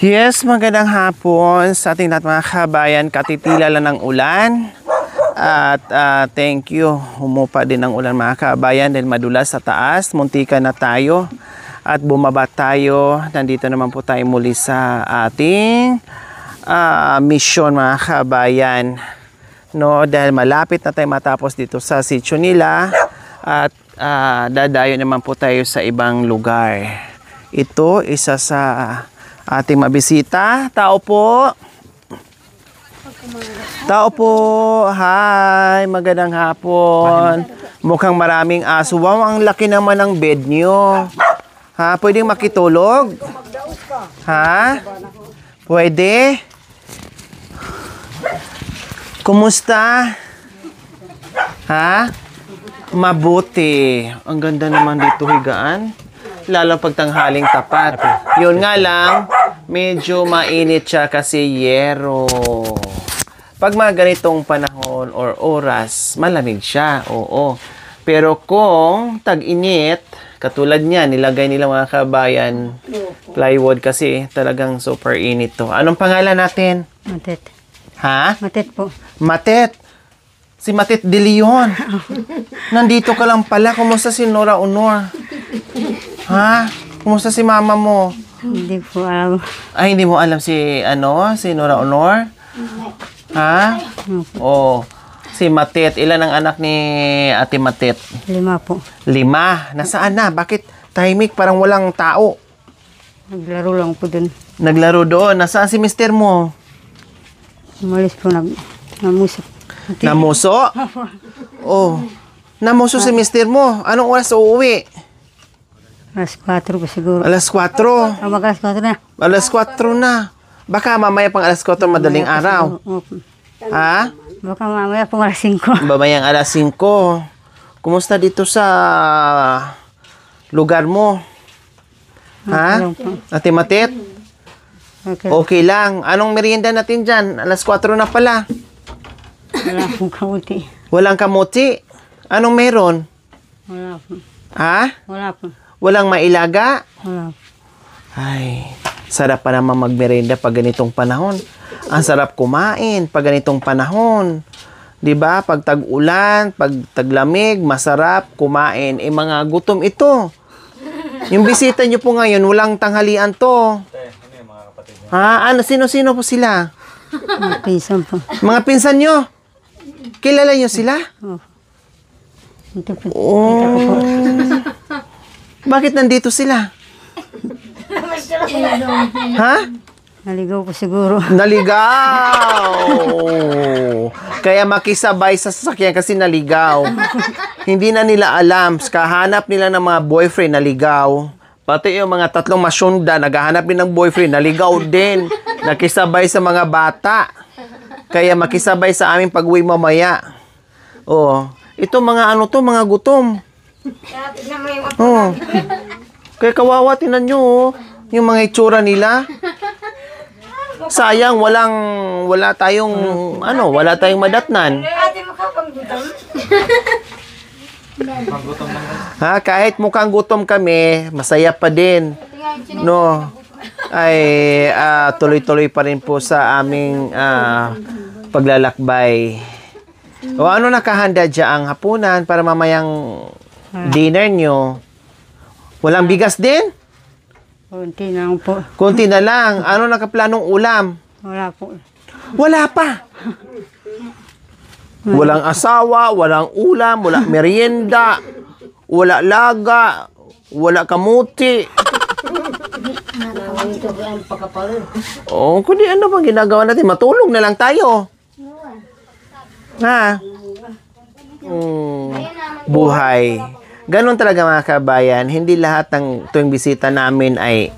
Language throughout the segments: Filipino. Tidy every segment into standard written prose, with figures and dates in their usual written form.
Yes, magandang hapon sa ating lahat mga kabayan. Katitila lang ng ulan. At thank you. Humupa din ang ulan mga kabayan dahil madulas sa taas. Muntika na tayo. At bumaba tayo. Nandito naman po tayo muli sa ating mission mga kabayan. No, dahil malapit na tayo matapos dito sa sitio nila. At dadayo naman po tayo sa ibang lugar. Ito, isa sa ating mabisita. Tao po. Tao po. Hi, magandang hapon. Mukhang maraming aso. Wow, ang laki naman ng bed nyo. Ha, pwedeng makitulog? Ha? Pwede? Kumusta? Ha? Mabuti. Ang ganda naman dito higaan. Lalo pag tanghaling tapat. Yun nga lang, medyo mainit siya kasi yero. Pag mga ganitong panahon or oras, malamig siya. Oo. Pero kung tag-init, katulad niya, nilagay nila mga kabayan, plywood kasi talagang super init to. Anong pangalan natin? Matet. Ha? Matet po. Matet. Si Matet de Leon. Nandito ka lang pala. Kumusta si Nora Honor? Ha? Kumusta si mama mo? Hindi po alam. Ay, hindi mo alam si Nora Honor? Ha? Oh, si Matet. Ilan ang anak ni Ate Matet? 5 po. 5. Nasaan na? Bakit tahimik? Parang walang tao. Naglaro lang po dun. Naglaro doon. Nasaan si mister mo? Umalis po namusok. Namuso? Oh. Namuso si mister mo. Anong oras uuwi? Alas 4 po siguro. Alas 4. Mag-alas 4 na. Alas 4 na. Baka mamaya pang alas 4 madaling araw. Opo. Ha? Baka mamaya pong alas 5. Babayang alas 5. Kumusta dito sa lugar mo? Ha? Okay lang po. Ate Matet? Okay. Okay lang. Anong merienda natin dyan? Alas 4 na pala. Wala pong kamuti. Walang kamuti. Anong meron? Wala po. Ha? Wala po. Walang mailaga? Wala po. Ay, sarap pa naman magmerienda pag ganitong panahon. Ang sarap kumain pag ganitong panahon. 'Di ba? Pag tag-ulan, pag taglamig, masarap kumain. Mga gutom ito. Yung bisita niyo po ngayon, walang tanghalian to. Ha? Ano? Sino-sino po sila? Mga pinsan po. Mga pinsan niyo? Kilala niyo sila? Opo. Ito po. Oh. Ito po. Bakit nandito sila? Ha? Naligaw po siguro. Naligaw! Kaya makisabay sa sasakyan kasi naligaw. Hindi na nila alam. Kahanap nila ng mga boyfriend, naligaw. Pati yung mga 3 masyunda, naghahanap din ng boyfriend, naligaw din. Nakisabay sa mga bata. Kaya makisabay sa aming pag-uwi mamaya. Oh, ito mga mga gutom. Oh. Kaya kawawa, tinan nyo, oh, yung mga itsura nila. Sayang, wala tayong madatnan. Ha, kahit mukhang gutom kami, masaya pa din. No. Ay, tuloy-tuloy pa rin po sa aming paglalakbay. O ano nakahanda dyan ang hapunan para mamayang dinner nyo? Walang bigas din? Kunti na lang po. Kunti na lang. Ano nakaplanong ulam? Wala po. Wala pa. Walang asawa, walang ulam, wala merienda, wala laga, wala kamuti. Oh, kundi ano bang ginagawa natin? Matulog na lang tayo. Ha? Buhay. Ganon talaga mga kabayan. Hindi lahat ng tuwing bisita namin ay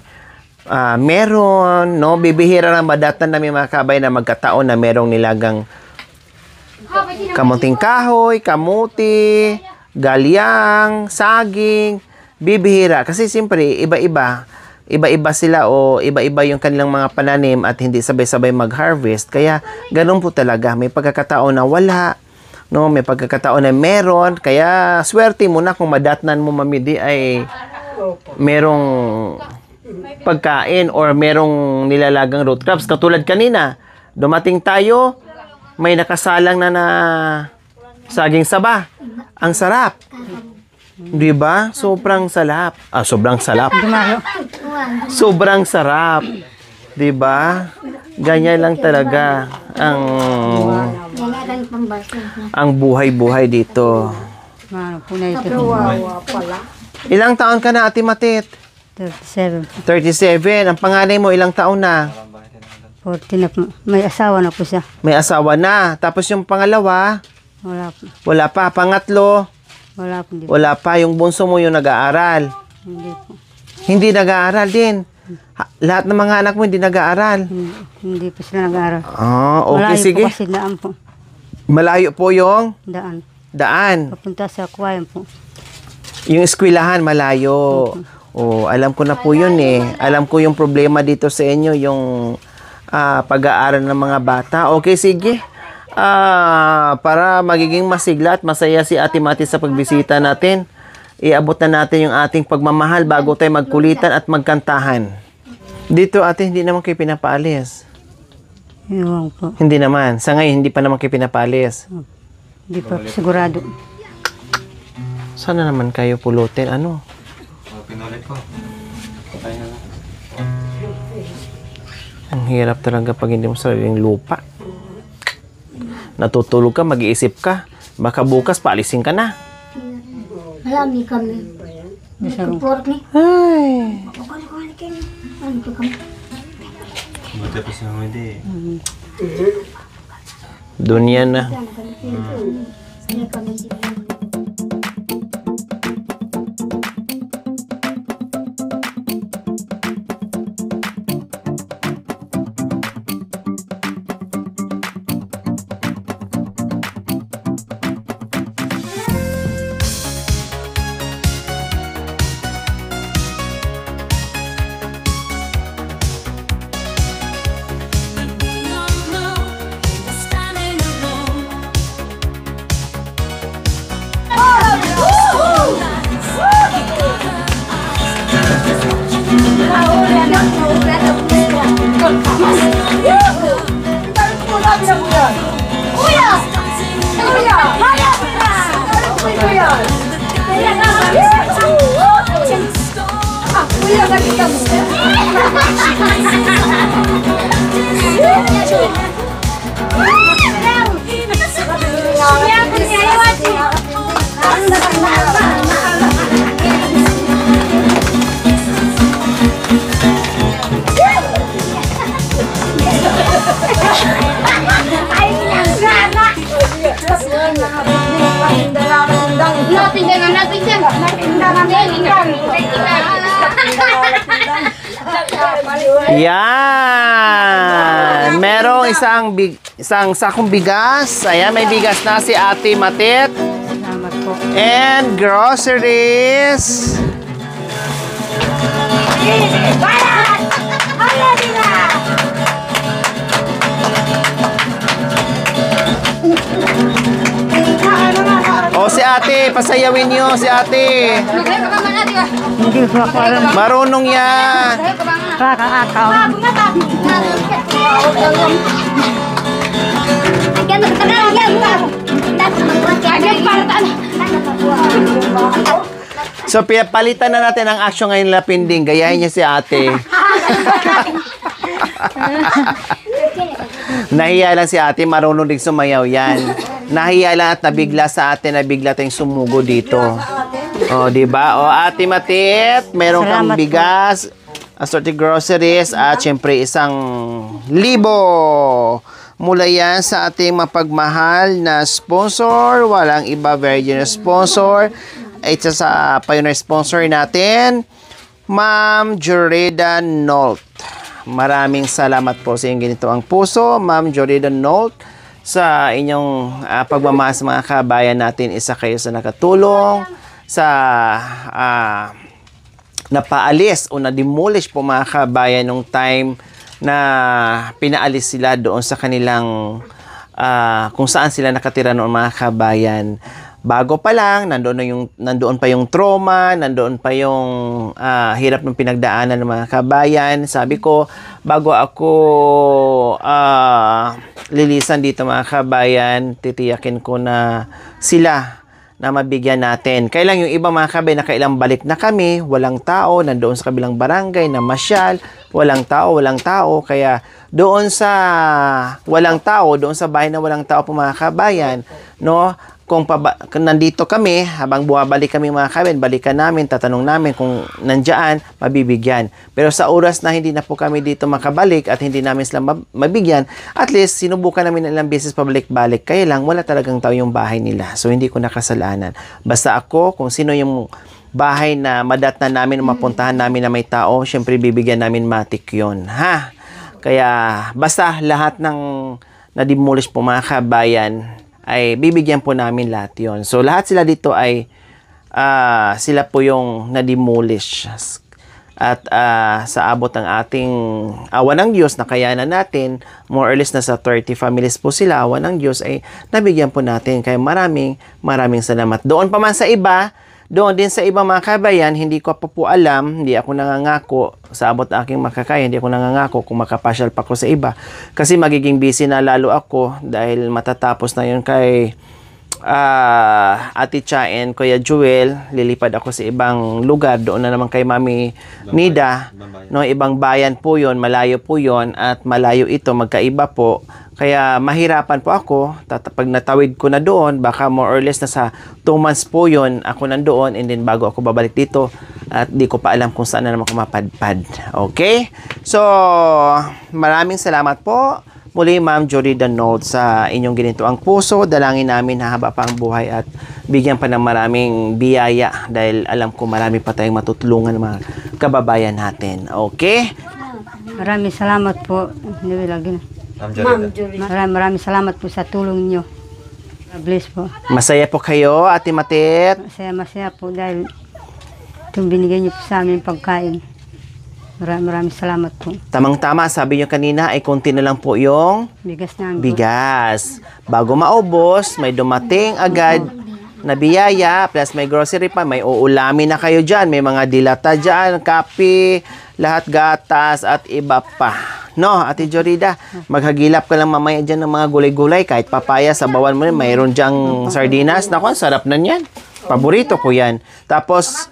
meron, no? Bibihira lang madatan namin mga kabayan na magkataon na merong nilagang kamuting kahoy, kamuti, galyang, saging. Bibihira. Kasi siyempre, iba-iba. Iba-iba sila o iba-iba yung kanilang mga pananim at hindi sabay-sabay mag-harvest. Kaya, ganun po talaga. May pagkakataon na wala. No, may pagkakataon na meron. Kaya, swerte mo na kung madatnan mo mamidi ay merong pagkain or merong nilalagang root crops. Katulad kanina, dumating tayo, may nakasalang na saging saba. Ang sarap. Di ba? Sobrang salap. Sobrang salap. Dumalo. Sobrang sarap. Di ba? Ganyan lang talaga ang buhay-buhay dito. Ano po na ito? Ilang taon ka na, Ate Matit? 37. 37. Ang panganay mo, ilang taon na? 40 na po. May asawa na po siya. May asawa na. Tapos yung pangalawa, Wala po. wala pa. Pangatlo, Wala po. Hindi po. wala pa. Yung bunso mo yung nag-aaral. Hindi po. Hindi nag-aaral din. Lahat ng mga anak mo hindi nag-aaral. Hindi po sila nag-aaral. Okay, Malayo sige. po kasi daan po. Malayo po yung Daan. daan. Papunta sa Kuwayan po. Yung eskwelahan, malayo. Alam ko na po yun eh. Alam ko yung problema dito sa inyo, yung pag-aaral ng mga bata. Okay, sige. Para magiging masigla at masaya si Ate Mati sa pagbisita natin, iabot na natin yung ating pagmamahal bago tayo magkulitan at magkantahan. Dito, ate, hindi naman kayo pinapaalis. Ewan po. Hindi naman. Sa ngayon, hindi pa naman kayo pinapaalis. Hindi pa po sigurado. Sana naman kayo pulutin. Ano? Pinulit ko. Patay na lang. Ang hirap talaga pag hindi mo sariling lupa. Natutulog ka, mag-iisip ka. Baka bukas, paalisin ka na. Malami kami. Support ni. Ay. Ano ka kami? Buti pa sa hindi. Doon yan na. Saya kami sila. Yan. Merong isang sakong bigas. Ayan, may bigas na si Ate Matit. Salamat po. And groceries. O si ate, pasayawin niyo si ate. Hindi po ako alam. Marunong yan. Kakaakaw. So, palitan na natin ang action ngayon lapinding. Gayahin niya si ate. Nahiya lang si ate, marunong din sumayaw yan. Nahiya lang at nabigla sa ate, nabigla tayong sumugo dito. O, diba? O, Ate Matit, meron kang Salamat po. bigas, assorted groceries, at syempre isang libo. Mula yan sa ating mapagmahal na sponsor. Walang iba, very generous sponsor. Ito sa pioneer sponsor natin, Ma'am Joreda Nolt. Maraming salamat po sa inyong ganito ang puso, Ma'am Joreda Nolt, sa inyong pagmamahal sa mga kabayan natin. Isa kayo sa nakatulong sa napaalis o na-demolish po mga kabayan nung time na pinaalis sila doon sa kanilang kung saan sila nakatira noon mga kabayan. bago pa lang, nandoon pa yung trauma, nandoon pa yung hirap ng pinagdaanan ng mga kabayan. Sabi ko, bago ako lilisan dito mga kabayan, titiyakin ko na sila na mabigyan natin. Kaya lang yung iba mga kabayan, nakailang balik na kami, walang tao, nandoon sa kabilang barangay na masyal, walang tao. Kaya doon sa walang tao, doon sa bahay na walang tao po mga kabayan, no? Kung nandito kami, habang bumabalik kami mga kabayan, balikan namin, tatanong namin kung nandiyan, mabibigyan. Pero sa oras na hindi na po kami dito makabalik at hindi namin sila mabigyan, at least sinubukan namin ilang beses pabalik-balik. Kaya lang, wala talagang tao yung bahay nila. So, hindi ko nakasalanan. Basta ako, kung sino yung bahay na madatnan namin o mapuntahan namin na may tao, syempre bibigyan namin matik yun. Ha? Kaya, basta lahat ng na-demolish po mga kabayan, ay bibigyan po namin lahat yon. So, lahat sila dito ay sila po yung na-demolish. At sa abot ng ating awa ng Diyos na kayanan natin, more or less nasa 30 families po sila, awa ng Diyos ay nabigyan po natin. Kaya maraming salamat. Doon pa man sa iba, doon din sa ibang mga kabayan, hindi ko pa po alam, hindi ako nangangako sa abot ng aking makakaya, hindi ako nangangako kung makapasyal pa ko sa iba. Kasi magiging busy na lalo ako dahil matatapos na yun kay Ate Cha and Kuya Joel. Lilipad ako sa ibang lugar, doon na naman kay Mami Nida. No, ibang bayan po yun, malayo po yun, at malayo ito, magkaiba po. Kaya mahirapan po ako, pag natawid ko na doon, baka more or less na sa 2 months po yun, ako nandoon, and then bago ako babalik dito, at di ko pa alam kung saan na naman ako mapadpad. Okay? So, maraming salamat po. Muli, Ma'am Jory Danold, sa inyong ginito ang puso. Dalangin namin hahaba pa ang buhay at bigyan pa ng maraming biyaya dahil alam ko marami pa tayong matutulungan ng mga kababayan natin. Okay? Maraming salamat po. Hindi lagi na. Ma'am Jory. Maraming salamat po sa tulong nyo. God bless po. Masaya po kayo, Ate Matit. Masaya po dahil itong binigay nyo po sa amin pagkain. Maraming salamat po. Tamang-tama, sabi nyo kanina ay konti na lang po yung Bigas namin po. bigas. Bago maubos, may dumating agad na biyaya, plus may grocery pa, may uulamin na kayo dyan, may mga dilata dyan, kape, lahat gatas at iba pa. No, Ate Jorida, maghagilap ka lang mamaya dyan ng mga gulay-gulay, kahit papaya, sabawan mo rin, mayroon dyang sardinas. Naku, ang sarap na yan. Paborito ko yan. Tapos,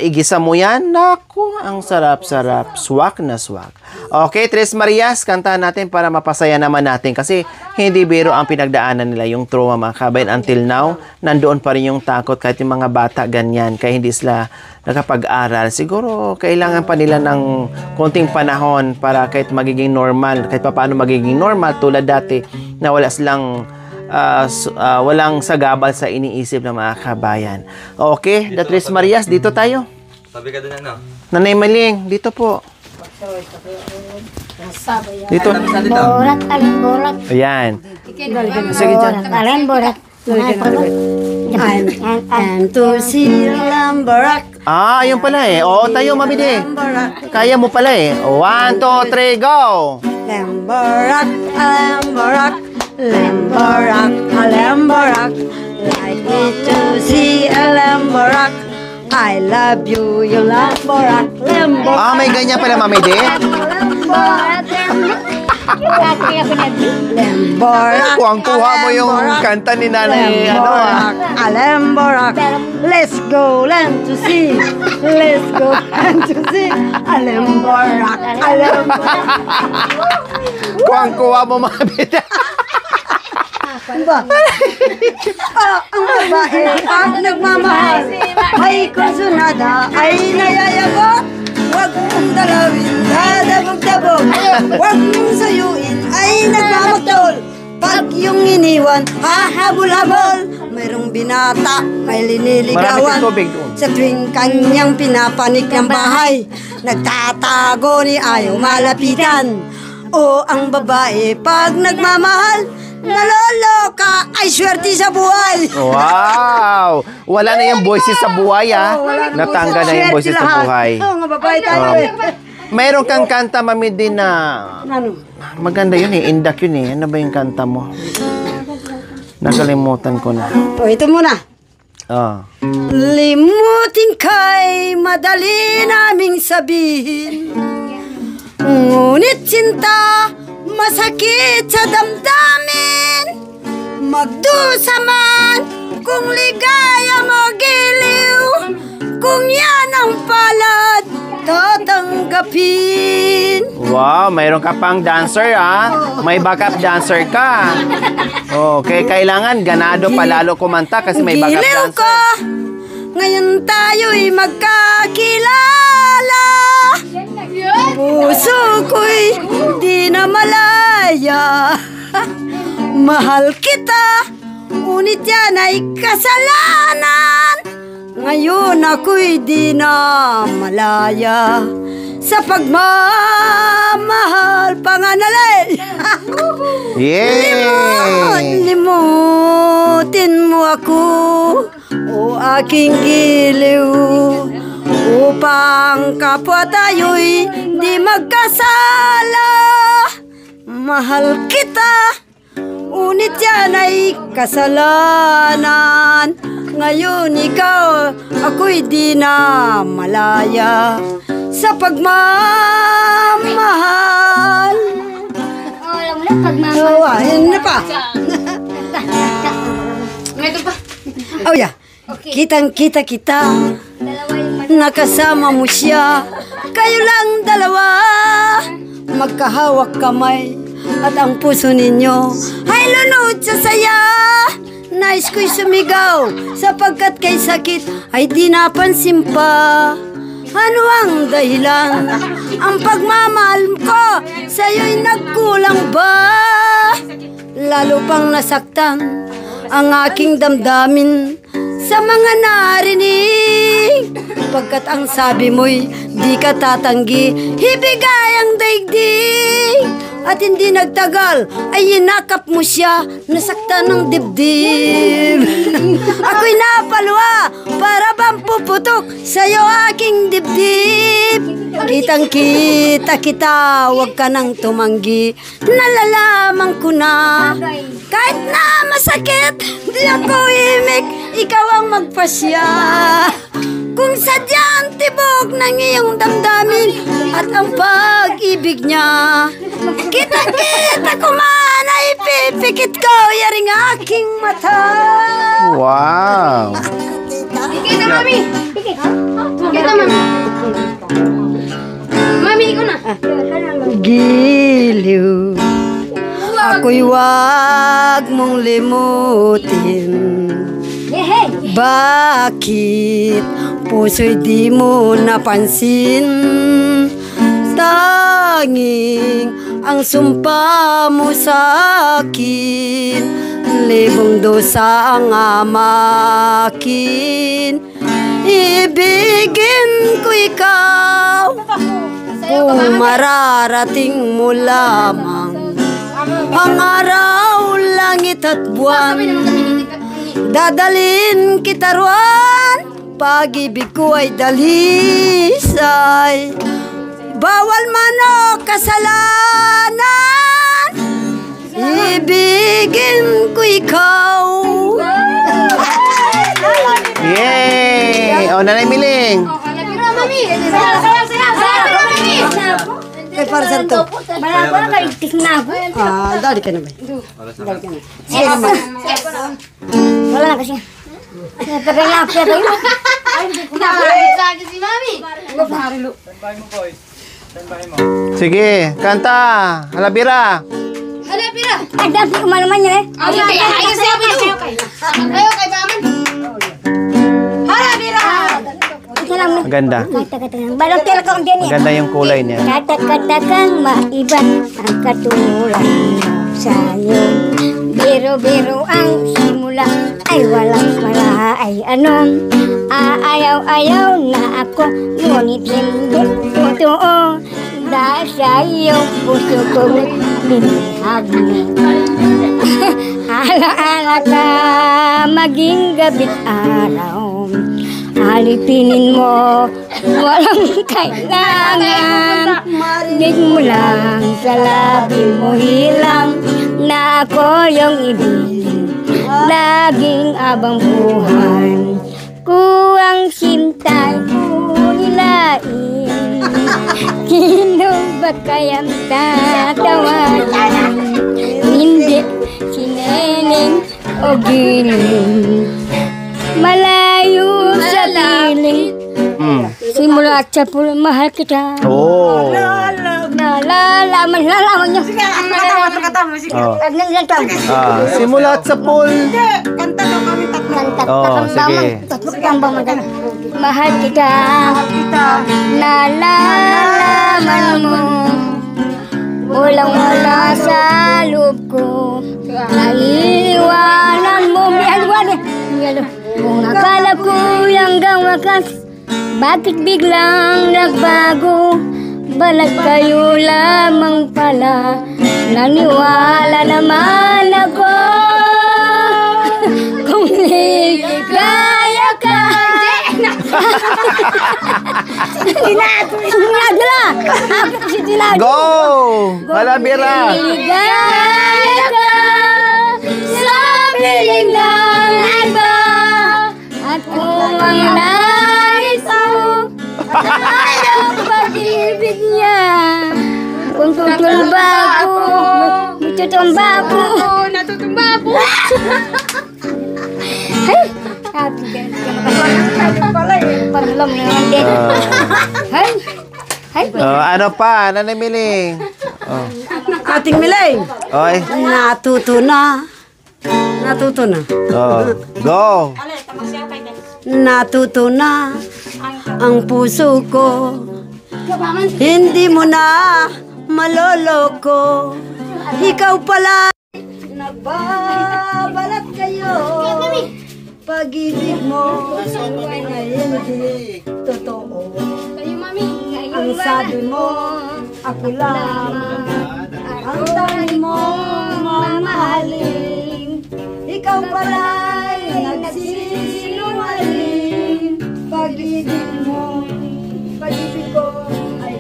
igisa mo yan. Naku, ang sarap-sarap. Swak na swak. Okay, Tres Marias, kantahan natin para mapasaya naman natin. Kasi hindi biro ang pinagdaanan nila, yung trauma mga kabayan. Until now, nandoon pa rin yung takot kahit yung mga bata ganyan. Kaya hindi sila nakapag-aral. Siguro, kailangan pa nila ng konting panahon para kahit magiging normal, kahit pa paano magiging normal, tulad dati na wala silang walang sagabal sa iniisip ng mga kabayan. Okay, Tres Marias, dito tayo. Sabi ka doon ano? Nanay Maling, dito po. Dito. Borat, alin borat. Ayan. Sige dyan. Alin borat. And to see Lambarak. Ayun pala eh. Oo, tayo, mabidi. Kaya mo pala eh. 1, 2, 3, go! Lambarak, Lambarak, Lambarak, Lambarak. Like me to see a Lambarak. I love you, you Lambarak, Lambarak. May ganyan pala, mabidi. Lambarak, Kuwang-kuha mo yung kanta ni Nanay. Lambarak, Lambarak. Let's go land to sea. Let's go land to sea. Lambarak, Lambarak. Kuwang-kuha mo, mabidi. Ang babae pag nagmamahal ay konsunada ay nayayagot. Huwag mong dalawin, dadabog-dabog. Huwag mong sayuin ay nagmamagtol. Pag yung iniwan, hahabol-habol. Mayroong binata, may liniligawan. Marami tubig doon. Sa tuwing kanyang pinapanik ng bahay, nagtatago ni ayaw malapitan. O ang babae pag nagmamahal, naloloka ay swerte sa buhay. Wow! Wala na yung voices sa buhay, ha? Natanggal na yung voices sa buhay. Oo, nga babae tayo eh. Mayroon kang kanta, Mami, din na Ano? maganda yun eh. Indak yun eh. Ano ba yung kanta mo? Nakalimutan ko na. O, ito muna. Oh. Limutin kay madali naming sabihin, ngunit sinta masakit sa damdamin. Magdusa man kung ligaya mo giliw, kung yan ang palad tatanggapin. Wow, mayroon ka pang dancer May backup dancer ka. Okay, kailangan ganado palalo kumanta kasi may backup Giliw dancer. ko, ngayon tayo'y magkakilala. Puso ko'y di na malaya. Mahal kita, ngunit yan ay kasalanan. Ngayon ako'y di na malaya sa pagmamahal panganalay. Yay! Limutin mo ako, o aking giliw, upang kapwa tayo'y di magkasala. Mahal kita, ngunit yan ay kasalanan. Ngayon ikaw, ako'y di na malaya sa pagmamahal. Alam mo na, pagmamahal. Ayan na pa. Ito pa. Oh yeah. Kitang-kita kita, nakasama mo siya. Kayo lang dalawa, magkahawak kamay, at ang puso ninyo ay lunod sa saya. Nais ko'y sumigaw, sapagkat kay sakit ay di napansin pa. Ano ang dahilan? Ang pagmamahal ko sa'yo'y nagkulang ba? Lalo pang nasaktan ang aking damdamin sa mga narinig, pagkat ang sabi mo'y di ka tatanggi, ibigay ang daigdig. At hindi nagtagal ay inakap mo siya, nasaktan ng dibdib. Ako'y napaluwa, para bang puputok sa'yo aking dibdib. Kitang-kita kita, huwag ka nang tumanggi, nalalaman ko na. Kahit na masakit, di ako imik, ikaw ang magpasya. Kung sadyang tibok ng iyong damdamin at ang pag-ibig niya, kita-kita ko man ay pipikit ko yaring aking mata. Wow! Kita, mami. Kita, mami. Mami, ikaw na. Giliw, ako'y wag mong limutin. Bakit puso'y di mo napansin? Tanging ang sumpa mo sa akin, libong dosa ang amakin. Ibigin ko ikaw kung mararating mo lamang ang araw, langit at buwan. Dadalin kita ruan, pag-ibig ko ay dalisay. Bawal man o kasalanan, ibigin ko ikaw. Yay! O, Nanay Miling. Mami. Kay para saan to? Bala kaligtis na ako. Dali ka na ba? Dali ka na. Sige naman. Wala na kasi. Napagayapya tayo. Napagayapya si Mami. Sige, kanta. Halabira. Halapira. Ang dami umalaman niya eh. Ayos siya pilo. Ayaw kay Baman. Halapira. Maganda. Balong tira ko din eh. Maganda yung kulay niya. Kata-kata kang maiba ang katulad sa'yo. Biro-biro ang simula ay walang pala ay anong aayaw-ayaw na ako, ngunit hindi totoo dahil sa iyong puso kong binihag mo. Ala-ala ka maging gabi't araw, alipinin mo walang kailangan. Marinig mo lang sa labi mo hilang na ako yung ibigin laging abang buhay. Kuwang sintay ko nilain, sino ba kayang tatawagan? Hindi si Neneng o Giling, malayo sa piling. Simula sa pulo, mahal kita. Oh. Nalalaman niyo. Simulat sa pool. Oh, sige. Mahal kita. Nalalaman mo. Walang-wala sa loob ko. Naiiwanan mo. Kung akala ko hanggang wakas, bakit biglang nagbago? Balag kayo lamang pala, naniwala naman ako. Kung ligaya ka. Go! Malabira! Ligaya ka sa piling ng iba. At kung ang nais mo ay ang pag-ibig niya, kung tutumba ko, tutumba ko, natutumba ko. Hey! Happy birthday. Paglam naman din. Hey! Hey! Ano pa? Nanay Miling? Ating Miling, Oy. natuto na. Natuto na. Go! Natuto na ang puso ko. Hindi mo na maloloko. Ikaw pala nagbabalat kayo. Pag-ibig mo ay hindi totoo. Ang sabi mo, ako lang ang dami mo mamahalin. Ikaw pala'y nagsisinungaling. Pag-ibig mo, pag-ibig ko ay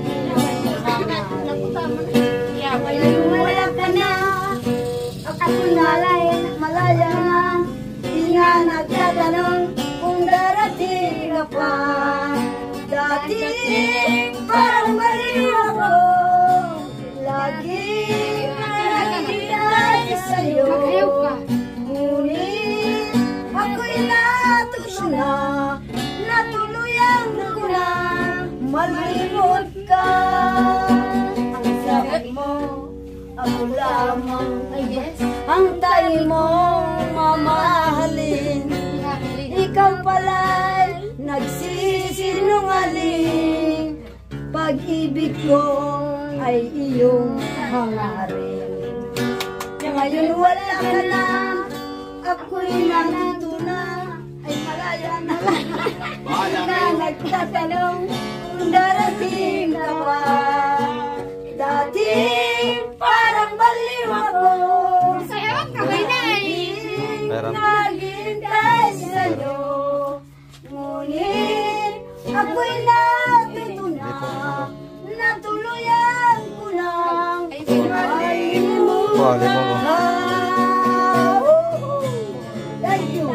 ngayon wala ka na. Ako nalay, malaya na. Di nga nagtatanong kung darating ka pa. Dati parang baliw ako, lagi nangyayari sa'yo. Ngunit ako'y natuto na, natuluyan ko na malimot ka. Ang sabi mo, ako lamang ang tayo mong mamahalin. Ikaw pala'y nagsisinungaling. Pag-ibig ko ay iyong hangarin. Ngayon wala ka na, ako'y nandito na, ay malaya na. Na nagtatanong kung darating ka pa. Dati parang baliw ako, naghihintay sa'yo. Ngunit ako'y natuto na, natuluyan ko ng Pwede mo ko. Thank you.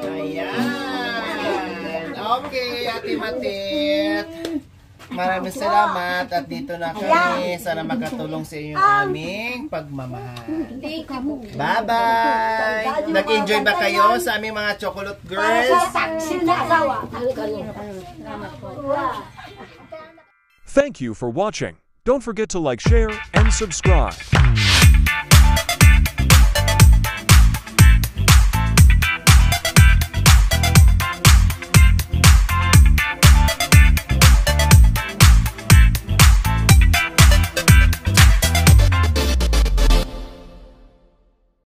Ayan. Okay, Ate Matit. Maraming salamat at dito na kami. Sana makatulong sa inyong aming pagmamahal. Bye-bye! Nag-enjoy ba kayo sa aming mga Chocolate Girls? Thank you for watching. Don't forget to like, share, and subscribe.